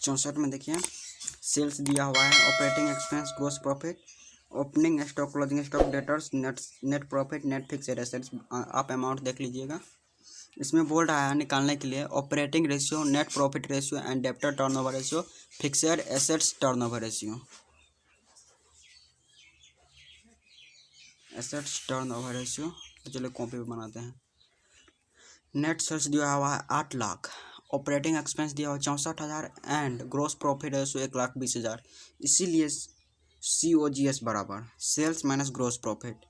64 में देखिए सेल्स दिया हुआ है, operating expense, gross profit, opening stock, closing stock, debtors, net profit, net fixed assets. आप अमाउंट देख लीजिएगा। इसमें बोल रहा है निकालने के लिए operating ratio, net profit ratio and debtor turnover ratio, fixed assets turnover ratio. Assets turnover ratio तो चलो कॉपी पे बनाते हैं। नेट सेल्स दिया हुआ है 8 लाख, ऑपरेटिंग एक्सपेंस दिया हुआ 64,000 एंड ग्रॉस प्रॉफिट रेशियो 1,20,000। इसीलिए COGS बराबर सेल्स माइनस ग्रॉस प्रॉफिट।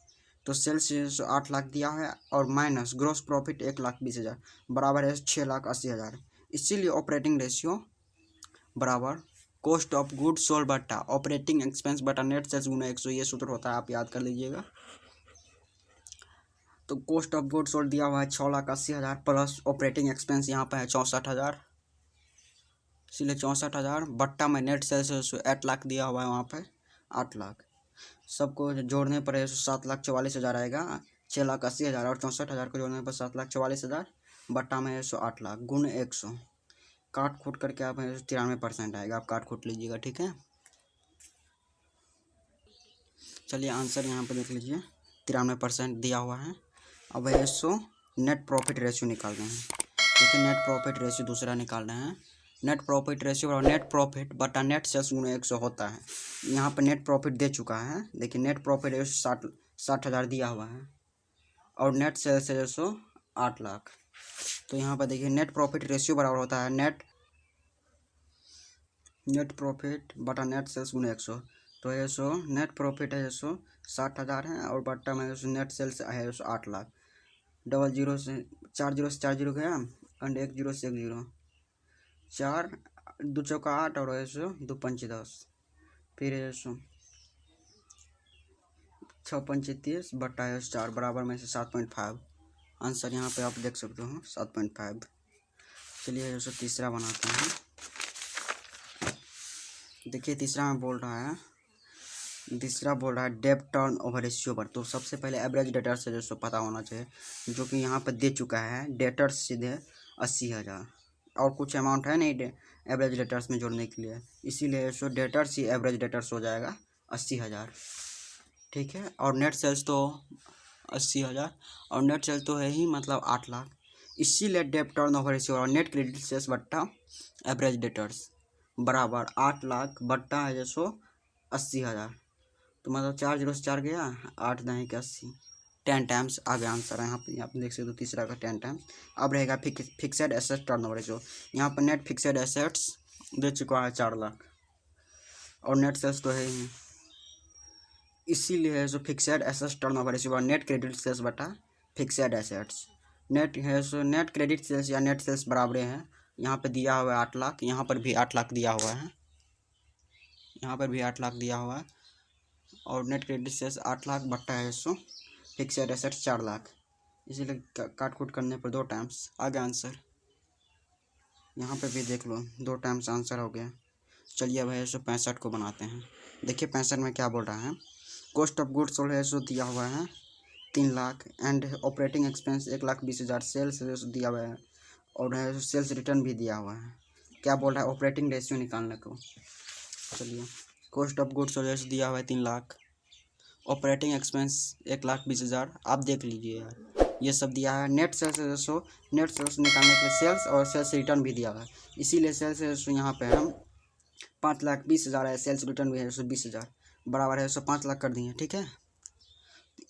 तो सेल्स 8 लाख दिया है और माइनस ग्रॉस प्रॉफिट 1,20,000 बराबर है 6,80,000। इसीलिए ऑपरेटिंग रेशियो बराबर कॉस्ट ऑफ गुड सोल्ड बटा ऑपरेटिंग एक्सपेंस बटा नेट सेल्स गुना 100। ये सूत्र होता है, आप याद कर लीजिएगा। तो कॉस्ट ऑफ गुड सोल्ड दिया हुआ है 6,80,000 प्लस ऑपरेटिंग एक्सपेंस यहाँ पर है 64,000, इसलिए 64,000 बट्टा में नेट सेल्स 8 लाख दिया हुआ है, वहाँ पे 8 लाख। सबको जोड़ने पर 7,44,000 आएगा। 6,80,000 और 64,000 को जोड़ने पर 7,44,000 बट्टा में 8 लाख गुण 100। काट खूट करके आप 93% आएगा। आप काट खूट लीजिएगा, ठीक है। चलिए आंसर यहाँ पे देख लीजिए, 93% दिया हुआ है। अब 100 नेट प्रॉफिट रेशियो निकाल रहे हैं। देखिए नेट प्रॉफिट रेशियो दूसरा निकाल रहे हैं। नेट प्रॉफिट रेशियो और नेट प्रॉफिट बटा नेट सेल्स गुना 100 होता है। यहाँ पर नेट प्रॉफिट दे चुका है। देखिए नेट प्रॉफिट रेशियो 60,000 दिया हुआ है और नेट सेल्स रेशियो 8 लाख। तो यहाँ पर देखिए नेट प्रॉफिट रेशियो बराबर होता है नेट प्रॉफिट बटा नेट सेल्स गुना 100। तो 100 नेट प्रॉफिट है 60,000 है और बट्टा में नेट सेल्स है 8 लाख। डबल जीरो से 4 जीरो गया एंड 1 जीरो से 1 जीरो, 4 2 चौका 8 और 2 पंचे 10, फिर 6 पंचे 30 बट्टा 4 बराबर में से 7.5। आंसर यहाँ पे आप देख सकते हो 7.5। चलिए तीसरा बनाते हैं। देखिए तीसरा में बोल रहा है डेब्ट टर्न ओवर रेशियो पर। तो सबसे पहले एवरेज डेटर से जो पता होना चाहिए, जो कि यहाँ पर दे चुका है। डेटर्स सीधे 80,000 और कुछ अमाउंट है नहीं एवरेज डेटर्स में जोड़ने के लिए, इसीलिए डेटर्स ही एवरेज डेटर्स हो जाएगा 80,000, ठीक है। और नेट सेल्स तो 80,000 और नेट सेल्स तो है ही, मतलब 8 लाख। इसीलिए डेब्ट टर्न ओवर रेशियो और नेट क्रेडिट सेल्स बट्टा एवरेज डेटर्स बराबर 8 लाख बट्टा है 80,000। तो मतलब 4 जीरो से 4 गया, 8 नहीं के 80, 10 टाइम्स आ गया आंसर। यहाँ पे आप देख सकते हो तीसरा का 10 टाइम्स। अब रहेगा फिक्सेड एसेट टर्नओवर रेशियो। यहाँ पर नेट फिक्सेड एसेट्स दे चुका है 4 लाख और नेट सेल्स तो है ही, इसीलिए fixed asset turnover ratio net credit sales बटा फिक्सेड एसेट्स। नेट है नेट क्रेडिट सेल्स या नेट सेल्स बराबर हैं। यहाँ पे दिया हुआ है 8 लाख, यहाँ पर भी 8 लाख दिया हुआ है, यहाँ पर भी 8 लाख दिया हुआ है और नेट क्रेडिट सेल्स 8 लाख बट्टा है फिक्सेड एसेट्स 4 लाख। इसीलिए काट कूट करने पर 2 टाइम्स आ गया आंसर। यहाँ पे भी देख लो 2 टाइम्स आंसर हो गया। चलिए अब 65 को बनाते हैं। देखिए 65 में क्या बोल रहा है। कॉस्ट ऑफ गुड्स सोल्ड दिया हुआ है 3 lakh and operating expense 1,20,000। Sales दिया हुआ है और सेल्स रिटर्न भी दिया हुआ है। क्या बोल रहा है, ऑपरेटिंग रेशियो निकालने को। चलिए कॉस्ट ऑफ गुड्स सोल्ड दिया हुआ है 3 लाख, ऑपरेटिंग एक्सपेंस 1,20,000। आप देख लीजिए यार, ये सब दिया है। नेट सेल्स नेट सेल्स निकालने के लिए सेल्स और सेल्स रिटर्न भी दिया हुआ है, इसीलिए सेल्स यहाँ पे हम 5,20,000 है, सेल्स रिटर्न भी है 20,000 बराबर है 5 लाख कर दिए, ठीक है।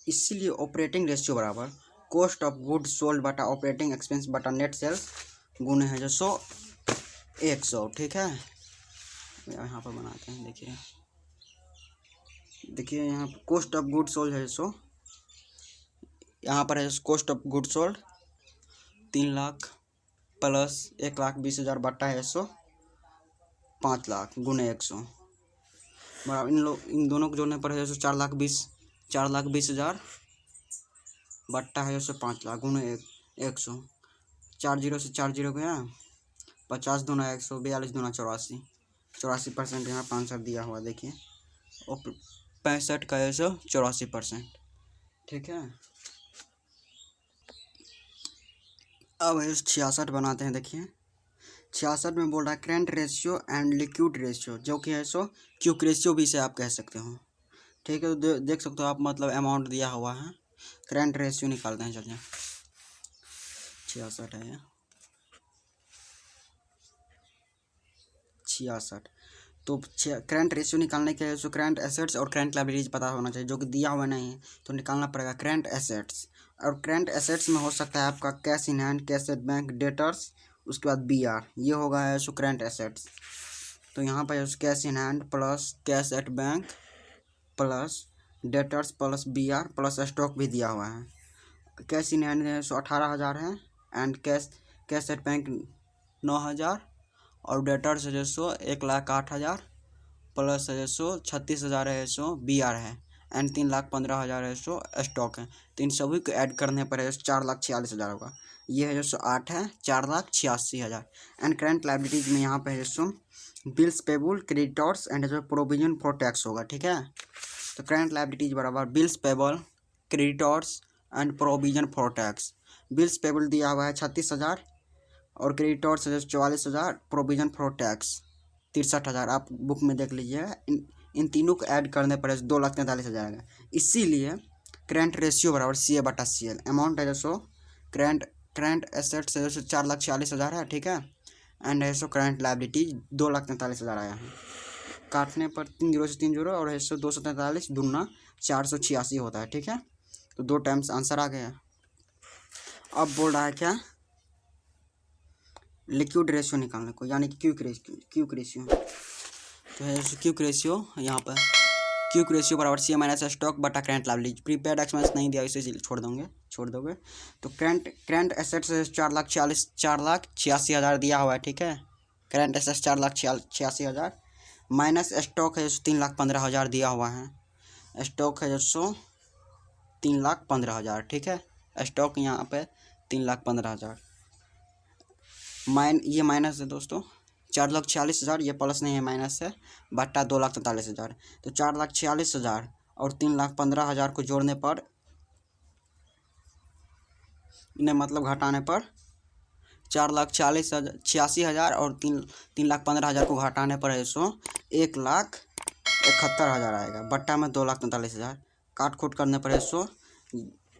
इसीलिए ऑपरेटिंग रेशियो बराबर कॉस्ट ऑफ गुड सोल्ड बटा ऑपरेटिंग एक्सपेंस बटा नेट सेल्स गुने है 100, ठीक है। यहाँ पर बनाते हैं। देखिए यहाँ पर कॉस्ट ऑफ गुड सोल्ड है यहाँ पर है cost of good sold 3 lakh plus 1,20,000 बट्टा है 5 लाख गुने 100 बराबर इन दोनों को जोड़ने पर है 4,20,000 बट्टा है 5 लाख गुने 100। 4 जीरो से 4 जीरो गया, 50 दूना 100, 42 दूना 84, 84% यहाँ पर आंसर दिया हुआ। देखिए और 65 का 84%, ठीक है। अब 66 बनाते हैं। देखिए 66 में बोल रहा है current ratio and liquid ratio, जो कि है सो क्यूक रेशियो भी से आप कह सकते हो। ठीक है, तो देख सकते हो आप, मतलब अमाउंट दिया हुआ है। करंट रेशियो निकालते हैं, चलिए 66 है, 66। तो करंट रेशियो निकालने के लिए करंट एसेट्स और करंट लायबिलिटीज पता होना चाहिए, जो कि दिया हुआ नहीं है, तो निकालना पड़ेगा करंट एसेट्स। और करंट एसेट्स में हो सकता है आपका cash in hand, cash at bank, debtors, उसके बाद BR, ये होगा है सो करंट एसेट्स। तो यहाँ पर cash in hand plus cash at bank plus debtors plus BR plus stock भी दिया हुआ है। कैश इन हैंड है सो 18,000 है, एंड कैश एट बैंक 9,000, और डेटर्स है जो सो 1,08,000 प्लस है जो 36,000 है सो BR है, एंड 3,15,000 है सो स्टॉक है। तो इन सभी को ऐड करने पर है 4,46,000 होगा। ये है जो सो 8 है 4,86,000। एंड करंट लायबिलिटीज में यहाँ पे है सो बिल्स पेबल, क्रेडिटर्स एंड जो प्रोविजन फॉर टैक्स होगा। ठीक है, तो करंट लायबिलिटीज बराबर bills payable, creditors and provision for tax. Bills payable दिया हुआ है 36,000 और क्रेडिटर्स है 44,000, प्रोविजन फॉर टैक्स 63,000। आप बुक में देख लीजिएगा। इन तीनों को ऐड करने पर 2,43,000 आएगा। इसीलिए करंट रेशियो बराबर CA/CL। अमाउंट है जो करंट एसेट्स है जो 4,46,000 है। ठीक है, एंड है सो करंट लायबिलिटी 2,43,000 आया है। काटने पर 3 0 से 3 0 और है सो 243 दूना 486 होता है। ठीक है, तो 2 टाइम्स आंसर आ गया। अब बोल रहा है क्या, लिक्विड रेशियो निकालने को, यानी कि क्यूक रेशियो। तो है क्यूक रेशियो, यहाँ पर क्यूक रेशियो बराबर CA माइनस स्टॉक बटा करंट लायबिलिटी। प्रीपेड एक्सपेंस नहीं दिया, इसे छोड़ दोगे। तो करंट एसेट्स 4,86,000 दिया हुआ है। ठीक है, करंट एसेट्स 4,86,000 माइनस स्टॉक है 3,15,000 दिया हुआ है। स्टॉक है जो 3,15,000। ठीक है, स्टॉक यहाँ पे 3,15,000 ये माइनस है दोस्तों, 4,46,000, ये प्लस नहीं है माइनस है, बट्टा 2,43,000। तो 4,46,000 और 3,15,000 को जोड़ने पर, इन्हें मतलब घटाने पर 4,86,000 और 3,15,000 को घटाने पर है सो 1,71,000 आएगा, बट्टा में 2,43,000। काट खोट करने पर है सो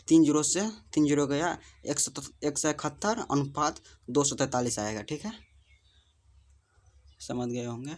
3 0 से 3 0 गया 171 अनुपात 243 आएगा। ठीक है, समझ गए होंगे।